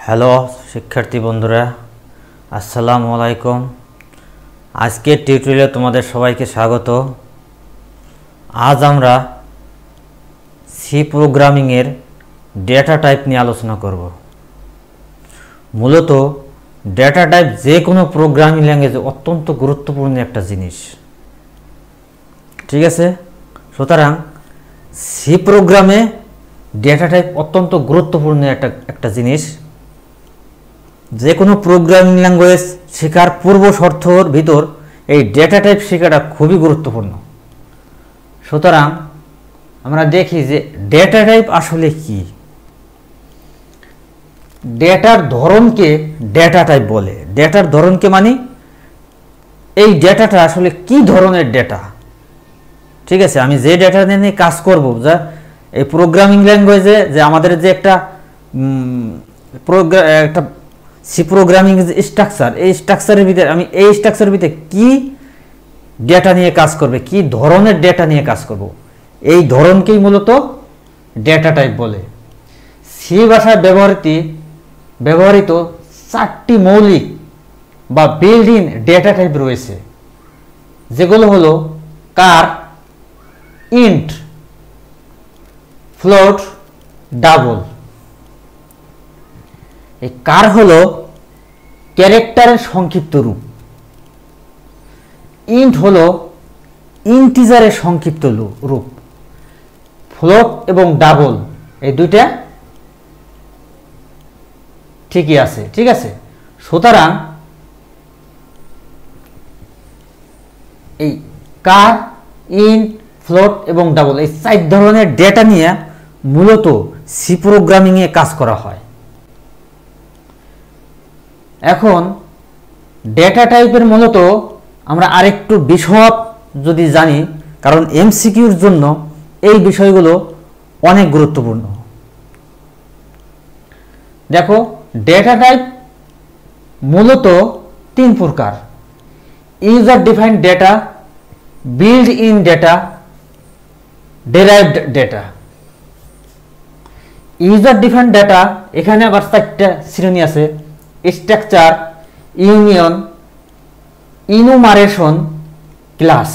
Hello শিক্ষার্থী বন্ধুরা, আসসালামু আলাইকুম। আজকের টিউটোরিয়ালে তোমাদের সবাইকে স্বাগত। আজ আমরা সি প্রোগ্রামিংয়ের ডেটা টাইপ নিয়ে আলোচনা করব। মূলত ডেটা টাইপ যে কোনো প্রোগ্রামিং ল্যাঙ্গুয়েজে অত্যন্ত গুরুত্বপূর্ণ একটা জিনিস, ঠিক আছে? সুতরাং সি প্রোগ্রামে ডেটা টাইপ অত্যন্ত গুরুত্বপূর্ণ একটা জিনিস। যে কোনো প্রোগ্রামিং ল্যাঙ্গুয়েজ শেখার পূর্ব শর্তর ভিতর এই ডেটা টাইপ শেখাটা খুবই গুরুত্বপূর্ণ। সুতরাং আমরা দেখি যে ডেটা টাইপ আসলে কি। ডেটার ধরনকে ডেটা টাইপ বলে। ডেটার ধরনকে মানে এই ডেটাটা আসলে কি ধরনের ডেটা, ঠিক আছে? আমি যে ডেটা নিয়ে কাজ করব, যা এই প্রোগ্রামিং ল্যাঙ্গুয়েজে যে আমাদের যে একটা সি প্রোগ্রামিং যে স্ট্রাকচার, এই স্ট্রাকচারের ভিতরে আমি এই স্ট্রাকচারের ভিতরে কি ডেটা নিয়ে কাজ করবে, কি ধরনের ডেটা নিয়ে কাজ করব, এই ধরনকেই মূলত ডেটা টাইপ বলে। সি ভাষায় ব্যবহৃত চারটি মৌলিক বা বিল্ড ইন ডেটা টাইপ রয়েছে, যেগুলো হলো কার, ইন্ট, ফ্লোট, ডাবল। এই কার হলো ক্যারেক্টারের সংক্ষিপ্ত রূপ, ইন্ট হলো ইন্টিজারের সংক্ষিপ্ত রূপ, ফ্লোট এবং ডাবল এই দুইটা ঠিকই আছে, ঠিক আছে? সুতরাং এই কার, ইন্ট, ফ্লোট এবং ডাবল এই চার ধরনের ডেটা নিয়ে মূলত সি প্রোগ্রামিংয়ে কাজ করা হয়। এখন ডেটা টাইপের মূলত আমরা আরেকটু বিশদ যদি জানি, কারণ এমসিকিউর জন্য এই বিষয়গুলো অনেক গুরুত্বপূর্ণ। দেখো, ডেটা টাইপ মূলত তিন প্রকার: user defined data, build in data, ডেরাইভড data. User defined data, এখানে আবার চারটা শ্রেণী আছে: structure, union, enumeration, class.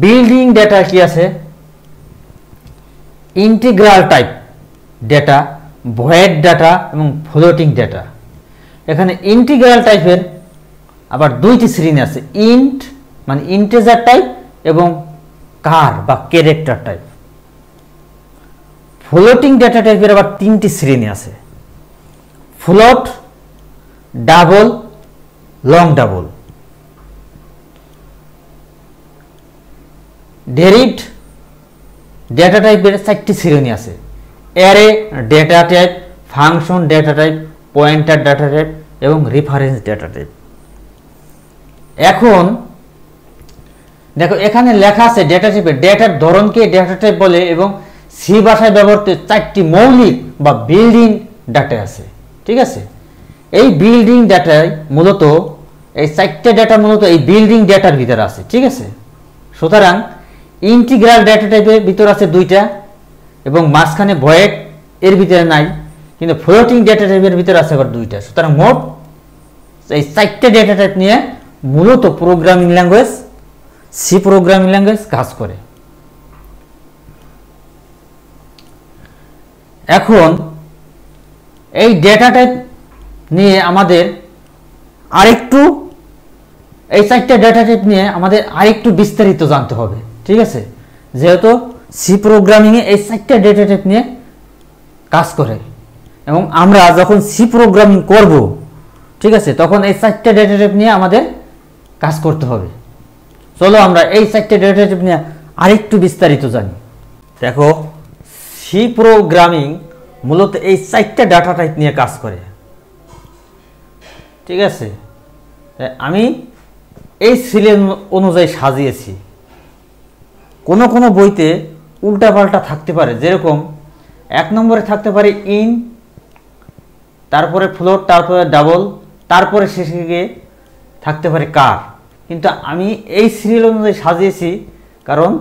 Building data কি আছে? Integral type data, void data এবং ফ্লোটিং ডেটা। এখানে ইন্টিগ্রাল টাইপের আবার দুইটি শ্রেণী আছে: ইন্ট মানে ইন্টিজার টাইপ এবং কার বা ক্যারেক্টার টাইপ। ফ্লোটিং ডেটা টাইপের আবার তিনটি শ্রেণী আছে: float, double, long double. Derived data টাইপের চারটি শ্রেণী আছে: array data type, function data type, pointer data type এবং রেফারেন্স ডেটা টাইপ। এখন দেখো, এখানে লেখা আছে ডেটা টাইপের ডেটার ধরনকে ডেটা টাইপ বলে এবং সি ভাষায় ব্যবহৃত চারটি মৌলিক বা বিল্ডিং ডেটা আছে, ঠিক আছে? এই বিল্ডিং ডেটায় মূলত এই চারটে ডেটা মূলত এই বিল্ডিং ডেটার ভিতরে আছে, ঠিক আছে? সুতরাং ইন্টিগ্রাল ডেটা টাইপের ভিতর আছে দুইটা এবং মাঝখানে ভয়েড এর ভিতরে নাই, কিন্তু ফ্লোটিং ডেটা টাইপের ভিতরে আছে আবার দুইটা। সুতরাং মোট এই চারটে ডেটা টাইপ নিয়ে মূলত programming language, C programming language কাজ করে। এখন এই ডেটা টাইপ নিয়ে আমাদের আরেকটু, এই চারটা ডেটা টাইপ নিয়ে আমাদের আরেকটু বিস্তারিত জানতে হবে, ঠিক আছে? যেহেতু সি প্রোগ্রামিংয়ে এই চারটা ডেটা টাইপ নিয়ে কাজ করে এবং আমরা যখন সি প্রোগ্রামিং করব, ঠিক আছে, তখন এই চারটা ডেটা টাইপ নিয়ে আমাদের কাজ করতে হবে। চলো আমরা এই চারটা ডেটা টাইপ নিয়ে আরেকটু বিস্তারিত জানি। দেখো, সি প্রোগ্রামিং মূলত এই চারটা ডাটা টাইপ নিয়ে কাজ করে, ঠিক আছে? আমি এই সিলেন অনুযায়ী সাজিয়েছি। কোনো কোনো বইতে উল্টাপাল্টা থাকতে পারে, যেরকম 1 নম্বরে থাকতে পারে ইন, তারপরে ফ্লোট, তারপরে ডাবল, তারপরে শেষে গিয়ে থাকতে পারে কার। কিন্তু আমি এই সিরিয়াল অনুযায়ী সাজিয়েছি, কারণ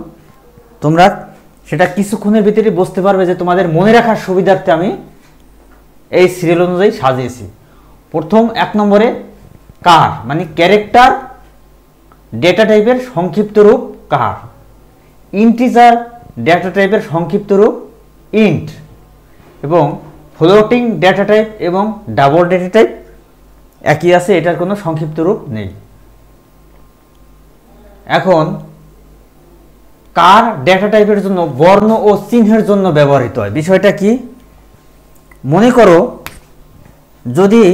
তোমরা সেটা কিছুক্ষণের ভিতরে বুঝতে পারবে যে তোমাদের মনে রাখার সুবিধার্থে আমি এই সিরিয়াল অনুযায়ী সাজিয়েছি। প্রথম 1 নম্বরে কার মানে ক্যারেক্টার ডেটা টাইপের সংক্ষিপ্ত রূপ কার, ইন্টিজার ডেটা টাইপের সংক্ষিপ্ত রূপ ইন্ট, এবং ফ্লোটিং ডেটা টাইপ এবং ডাবল ডেটা টাইপ একই আছে, এটার কোনো সংক্ষিপ্ত রূপ নেই। এখন কার ডেটা টাইপের জন্য বর্ণ ও চিহ্নের জন্য ব্যবহৃত হয়। বিষয়টা কি, মনে করো যদি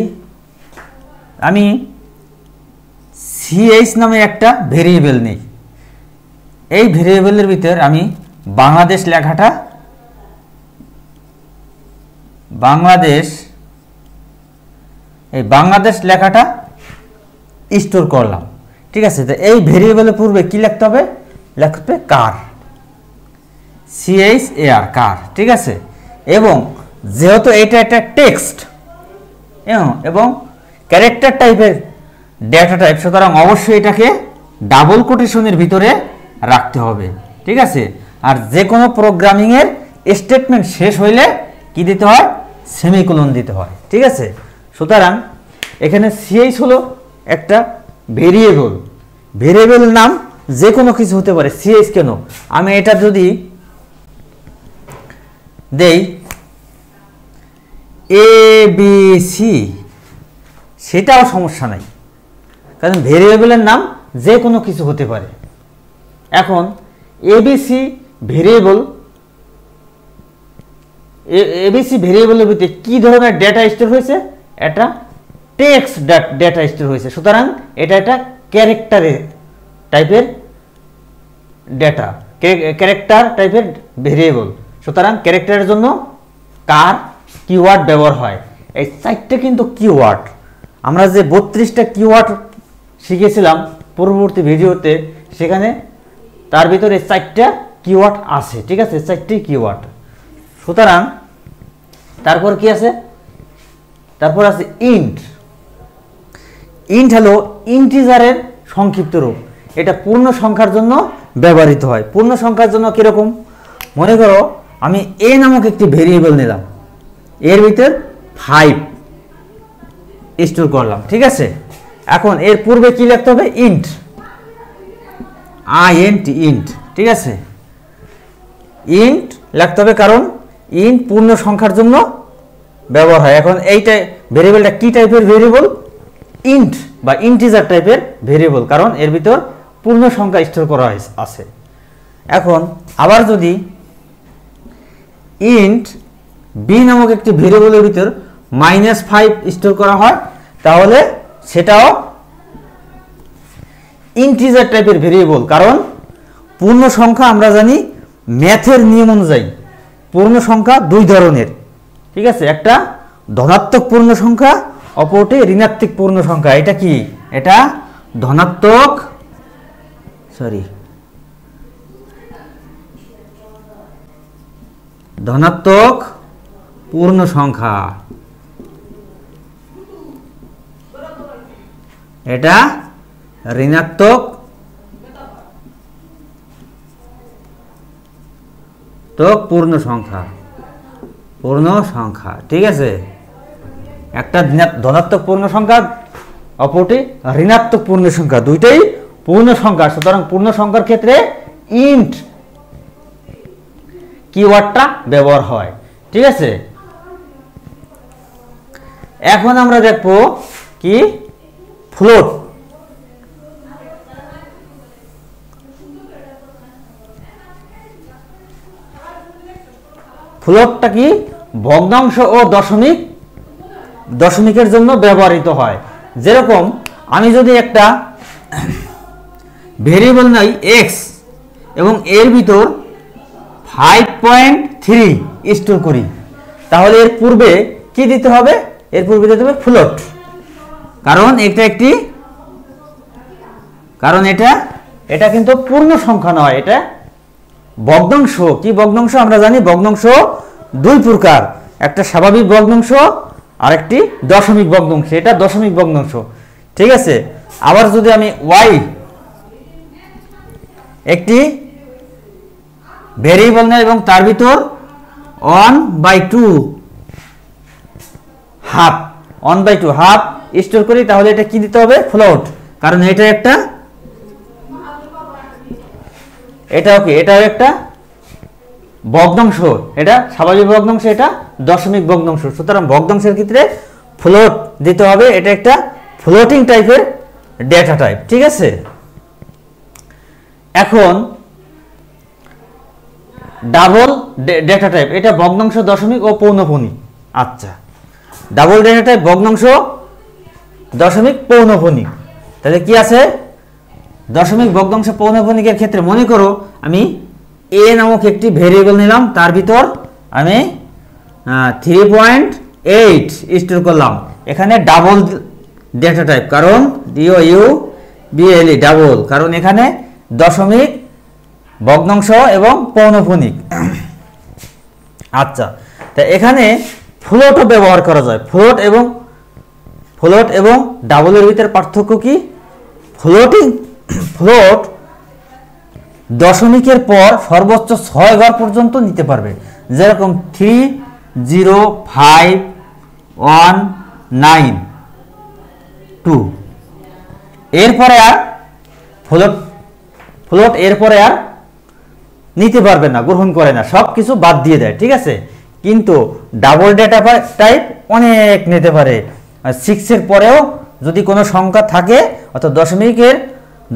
আমি সিএইচ নামে একটা ভেরিয়েবল নেই, এই ভেরিয়েবলের ভিতর আমি বাংলাদেশ লেখাটা বাংলাদেশ লেখাটা স্টোর করলাম, ঠিক আছে। তো এই ভেরিয়েবলের পূর্বে কি লিখতে হবে, লিখতে কার, CHAR কার, ঠিক আছে। এবং যেহেতু এটা একটা টেক্সট এবং ক্যারেক্টার টাইপের ডেটা টাইপ, সুতরাং অবশ্যই এটাকে ডাবল কোটেশনের ভিতরে রাখতে হবে, ঠিক আছে। আর যে কোনো প্রোগ্রামিংয়ের স্টেটমেন্ট শেষ হইলে কি দিতে হয়, সেমিকোলন দিতে হয়, ঠিক আছে। সুতরাং এখানে সিএইচ হলো একটা ভেরিয়েবল নাম, যে কোনো কিছু হতে পারে। সিএইচ কেন, আমি এটা যদি দেই ABC, সেটাও সমস্যা নাই, কারণ ভেরিয়েবলের নাম যে কোনো কিছু হতে পারে। এখন এবিসি ভেরিয়েবলের ভিতরে কি ধরনের ডেটা স্টোর হয়েছে, এটা টেক্সট ডেটা স্টোর হয়েছে, সুতরাং এটা একটা ক্যারেক্টার টাইপের ডেটা, ক্যারেক্টার টাইপের ভেরিয়েবল। সুতরাং ক্যারেক্টারের জন্য কার কিওয়ার্ড ব্যবহার হয়। এই 4টে কিন্তু কিওয়ার্ড, আমরা যে 32টা কিওয়ার্ড শিখেছিলাম পূর্ববর্তী ভিডিওতে, সেখানে তার ভিতরে 4টা কিওয়ার্ড আছে, ঠিক আছে, 4টি কিওয়ার্ড। সুতরাং তারপর কি আছে, তারপর আছে ইন্ট হলো ইন্টিজারের সংক্ষিপ্ত রূপ, এটা পূর্ণ সংখ্যার জন্য ব্যবহৃত হয়। পূর্ণ সংখ্যার জন্য কিরকম, মনে করো আমি এ নামক একটি ভেরিয়েবল নিলাম, এর ভিতর 5 স্টোর করলাম, ঠিক আছে। এখন এর পূর্বে কি লিখতে হবে, ইন্ট, ইন্ট, ঠিক আছে, ইন্ট লিখতে হবে, কারণ ইন্ট পূর্ণ সংখ্যার জন্য ব্যবহার হয়। এখন এইটা ভেরিয়েবলটা কি টাইপের ভেরিয়েবল, ইন্ট বা ইন্টিজার টাইপের ভেরিয়েবল, কারণ এর ভিতর পূর্ণ সংখ্যা স্টোর করা আছে। এখন আবার যদি ইন্ট বি নামক একটি ভেরিয়েবলের ভিতর -5 স্টোর করা হয়, তাহলে সেটাও ইন্টিজার টাইপের ভেরিয়েবল, কারণ পূর্ণ সংখ্যা আমরা জানি ম্যাথের নিয়ম অনুযায়ী পূর্ণ সংখ্যা 2 ধরনের, ঠিক আছে। একটা ধনাত্মক পূর্ণ সংখ্যা, অপরটি ঋণাত্মক পূর্ণ সংখ্যা। এটা কি, এটা ধনাত্মক পূর্ণ সংখ্যা, এটা ঋণাত্মক পূর্ণ সংখ্যা, ঠিক আছে। একটা ধনাত্মক পূর্ণ সংখ্যা, অপরটি ঋণাত্মক পূর্ণ সংখ্যা, দুইটাই পূর্ণ সংখ্যা। সুতরাং পূর্ণ সংখ্যার ক্ষেত্রে ইন্ট কিওয়ার্ডটা ব্যবহার হয়, ঠিক আছে। এখন আমরা দেখব কি, ফ্লোট। ফ্লোটটা কি, ভগ্নাংশ ও দশমিকের জন্য ব্যবহৃত হয়। যেরকম আমি যদি একটা ভেরিয়েবল নাই x এবং এর ভিতর 5.3 স্টোর করি, তাহলে এর পূর্বে কি দিতে হবে, এর পূর্বে দিতে হবে ফ্লোট, কারণ এটা কিন্তু পূর্ণ সংখ্যা নয়, এটা ভগ্নাংশ। কি ভগ্নাংশ, আমরা জানি ভগ্নাংশ 2 প্রকার, একটা স্বাভাবিক ভগ্নাংশ আর একটি দশমিক ভগ্নাংশ, এটা দশমিক ভগ্নাংশ, ঠিক আছে। আবার যদি আমি y একটি ভেরিয়েবল নেই এবং তার ভিতর 1/2 হাফ, 1/2 হাফ স্টোর করি, তাহলে এটা কি দিতে হবে? ফ্লোট। কারণ এটা একটা, এটাও কি, এটাও একটা ভগ্নাংশ, এটা স্বাভাবিক ভগ্নাংশ, এটা দশমিক ভগ্নাংশ। সুতরাং ভগ্নাংশের ক্ষেত্রে ফ্লোট দিতে হবে। এটা একটা ফ্লোটিং টাইপের ডেটা টাইপ, ঠিক আছে। এখন ডাবল ডেটা টাইপ, এটা ভগ্নাংশ, দশমিক ও পৌনঃপুনিক। আচ্ছা, ডাবল ডেটা টাইপ ভগ্নাংশ, দশমিক, পৌনঃপুনিক। তাহলে কি আছে? দশমিক, ভগ্নাংশ, পৌনঃপুনিকের ক্ষেত্রে মনে করো আমি এ নামক একটি ভেরিয়েবল নিলাম, তার ভিতর আমি 3.8 স্টোর করলাম। এখানে ডাবল ডেটা টাইপ, কারণ DOUBLE ডাবল, কারণ এখানে দশমিক, ভগ্নাংশ এবং পৌনঃপুনিক। আচ্ছা, তা এখানে ফ্লোটও ব্যবহার করা যায়। ফ্লোট এবং ডাবলের ভিতরে পার্থক্য কি? ফ্লোট দশমিকের পর সর্বোচ্চ 6 ঘর পর্যন্ত নিতে পারবে, যেরকম 3, 0, 5, 1, 9, 2। এরপরে আর ফ্লোট এরপরে আর নিতে পারবে না, গ্রহণ করে না, সব কিছু বাদ দিয়ে দেয়, ঠিক আছে। কিন্তু ডাবল ডেটা টাইপ অনেক নিতে পারে। 6 এর পরেও যদি কোনো সংখ্যা থাকে, অর্থাৎ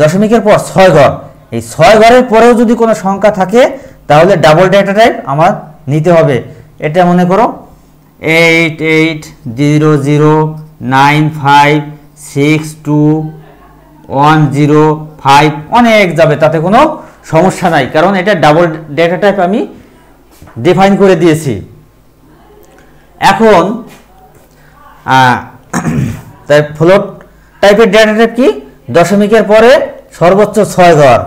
দশমিকের পর 6 ঘর, এই 6 ঘরের পরেও যদি কোনো সংখ্যা থাকে, তাহলে ডাবল ডেটা টাইপ আমার নিতে হবে। এটা মনে করো 8, 8, 0, 0, 9, 5, 6, 2, 1, 0, 5, অনেক যাবে, তাতে কোনো সমস্যা নাই, কারণ এটা ডাবল ডেটা টাইপ আমি ডিফাইন করে দিয়েছি। এখন তাই ফ্লোট টাইপের ডেটা টাইপ কি? দশমিকের পরে সর্বোচ্চ 6 ঘর।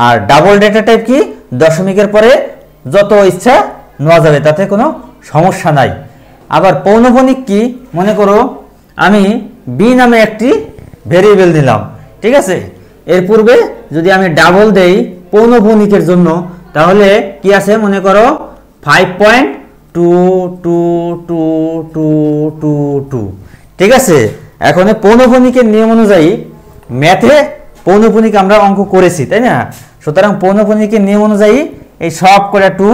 আর ডাবল ডেটা টাইপ কি? দশমিকের পরে যত ইচ্ছা নেওয়া যাবে, তাতে কোনো সমস্যা নাই। আবার পৌনঃপুনিক কি? মনে করো আমি বি নামে একটি ভেরিয়েবল দিলাম, ঠিক আছে। এর পূর্বে যদি আমি ডাবল দেই পৌনঃপুনিকের জন্য, তাহলে কি আছে? মনে করো 5.2222222, ঠিক আছে। এখন পৌনঃপুনিকের নিয়ম অনুযায়ী ম্যাথে পৌনঃপুনিক আমরা অঙ্ক করেছি, তাই না? সুতরাং পৌনঃপুনিকের নিয়ম অনুযায়ী এই সব করে 2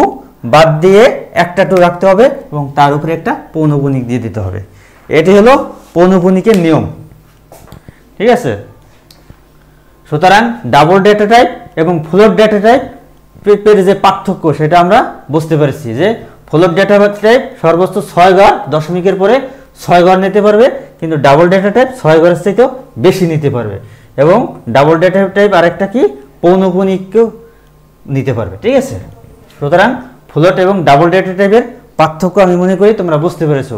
বাদ দিয়ে একটা 2 রাখতে হবে এবং তার উপরে একটা পৌনঃপুনিক দিয়ে দিতে হবে। এটি হলো পৌনঃপুনিকের নিয়ম, ঠিক আছে। সুতরাং ডাবল ডেটা টাইপ এবং ফ্লোট ডেটা টাইপের যে পার্থক্য, সেটা আমরা বুঝতে পেরেছি যে ফ্লোট ডেটা টাইপ সর্বোচ্চ 6 ঘর, দশমিকের পরে 6 ঘর নিতে পারবে, কিন্তু ডাবল ডেটা টাইপ 6 ঘরের চাইতেও বেশি নিতে পারবে। এবং ডাবল ডেটা টাইপ আরেকটা কি? পৌনঃপুনিককেও নিতে পারবে, ঠিক আছে। সুতরাং ফ্লোট এবং ডাবল ডেটা টাইপের পার্থক্য আমি মনে করি তোমরা বুঝতে পেরেছো।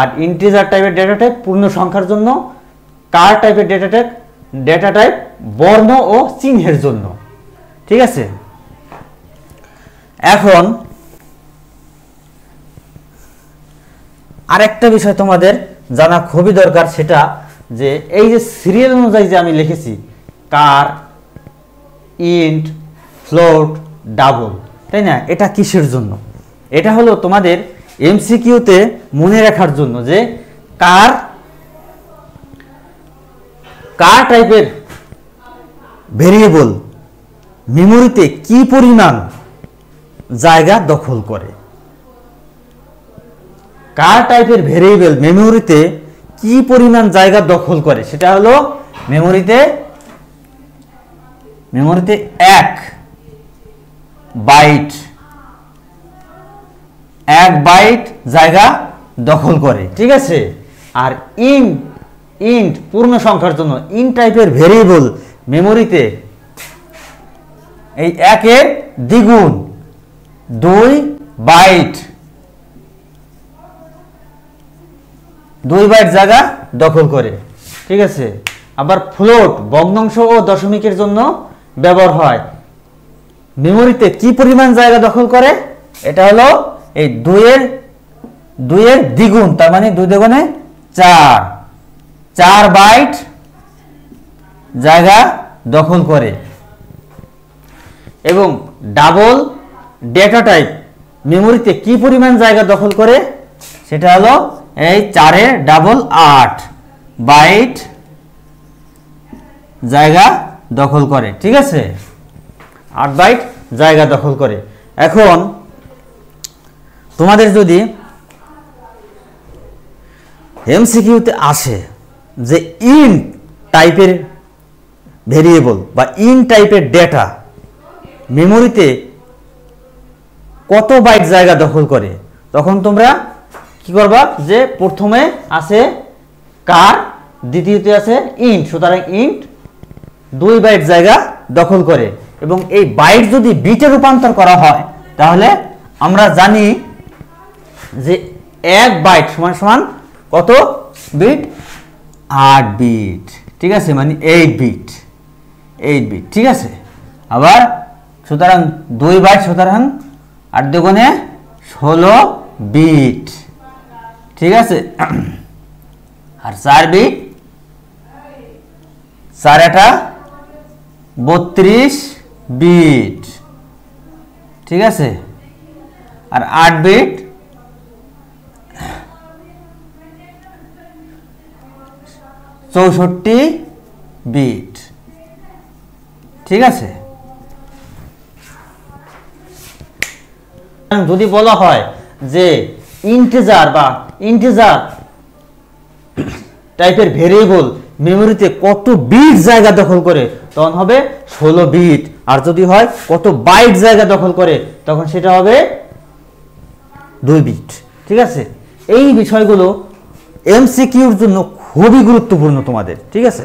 আর ইন্টিজার টাইপের ডেটা টাইপ পূর্ণ সংখ্যার জন্য, কার টাইপের ডেটা টাইপ বর্ণ ও চিহ্নের জন্য, ঠিক আছে। এখন আরেকটা বিষয় তোমাদের জানা খুবই দরকার, সেটা যে এই যে সিরিয়াল অনুযায়ী যে আমি লিখেছি কার, ইন্ট, ফ্লোট, ডাবল, তাই না? এটা কিসের জন্য? এটা হলো তোমাদের এমসিকিউতে মনে রাখার জন্য যে কার টাইপের ভেরিয়েবল মেমোরিতে কি পরিমাণ জায়গা দখল করে। কার টাইপের ভেরিয়েবল মেমোরিতে কি পরিমাণ জায়গা দখল করে, সেটা হলো মেমোরিতে 1 বাইট জায়গা দখল করে, ঠিক আছে। আর ইন্ট পূর্ণ সংখ্যার জন্য ইন্ট টাইপের ভেরিয়েবল মেমোরিতে এই 1 এর দ্বিগুণ 2 বাইট জায়গা দখল করে, ঠিক আছে। আবার ফ্লোট ভগ্নাংশ ও দশমিকের জন্য ব্যবহার হয়। মেমোরিতে কি পরিমাণ জায়গা দখল করে? এটা হলো এই 2 এর দ্বিগুণ, তার মানে 2 দ্বিগুণে 4 বাইট জায়গা দখল করে। এবং ডাবল ডেটা টাইপ মেমোরিতে কি পরিমাণ জায়গা দখল করে? সেটা হলো এই 4 ডাবল 8 বাইট জায়গা দখল করে, ঠিক আছে, 8 বাইট জায়গা দখল করে। এখন তোমাদের যদি এমসিকিউতে আসে যে ইন্ট টাইপের ভেরিয়েবল বা ইন্ট টাইপের ডেটা মেমোরিতে কত বাইট জায়গা দখল করে, তখন তোমরা কি করবা, যে প্রথমে আছে কার, দ্বিতীয়তে আছে ইন্ট, সুতরাং ইন্ট 2 বাইট জায়গা দখল করে। এবং এই বাইট যদি বিটে রূপান্তর করা হয় তাহলে আমরা জানি যে 1 বাইট সমান সমান কত বিট, 8 বিট, ঠিক আছে, মানে 8 বিট, ঠিক আছে। আবার সুতরাং 2 বাইট, সুতরাং 8 দুগুণে 16 বিট, ঠিক আছে। আর 4 বিট, 4 এটা 32 বিট, ঠিক আছে। আর 8 বিট 64 বিট, ঠিক আছে। যদি বলা হয় যে ইন্টিজার বা ইন্টিজার টাইপের ভেরিয়েবল মেমোরিতে কত বিট জায়গা দখল করে, তখন হবে 16 বিট। আর যদি হয় কত বাইট জায়গা দখল করে, তখন সেটা হবে 2 বিট, ঠিক আছে। এই বিষয়গুলো এমসিকিউর জন্য খুবই গুরুত্বপূর্ণ তোমাদের, ঠিক আছে,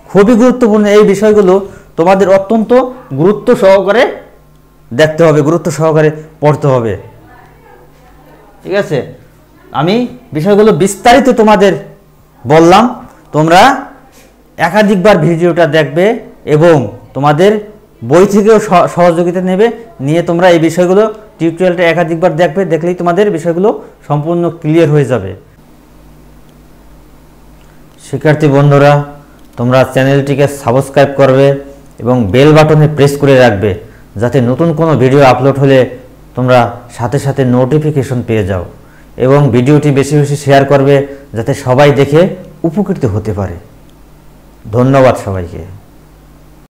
খুবই গুরুত্বপূর্ণ। এই বিষয়গুলো তোমাদের অত্যন্ত গুরুত্ব সহকারে দেখতে হবে, গুরুত্ব সহকারে পড়তে হবে, ঠিক আছে। আমি বিষয়গুলো বিস্তারিত তোমাদের বললাম, তোমরা একাধিকবার ভিডিওটা দেখবে এবং তোমাদের বই থেকেও সহযোগিতা নেবে, নিয়ে তোমরা এই বিষয়গুলো টিউটোরিয়ালটা একাধিকবার দেখবে, দেখলেই তোমাদের বিষয়গুলো সম্পূর্ণ ক্লিয়ার হয়ে যাবে। শিক্ষার্থী বন্ধুরা, তোমরা চ্যানেলটিকে সাবস্ক্রাইব করবে এবং বেল বাটনে প্রেস করে রাখবে, যাতে নতুন কোনো ভিডিও আপলোড হলে তোমরা সাথে সাথে নোটিফিকেশন পেয়ে যাও। এবং ভিডিওটি বেশি বেশি শেয়ার করবে, যাতে সবাই দেখে উপকৃত হতে পারে। ধন্যবাদ সবাইকে।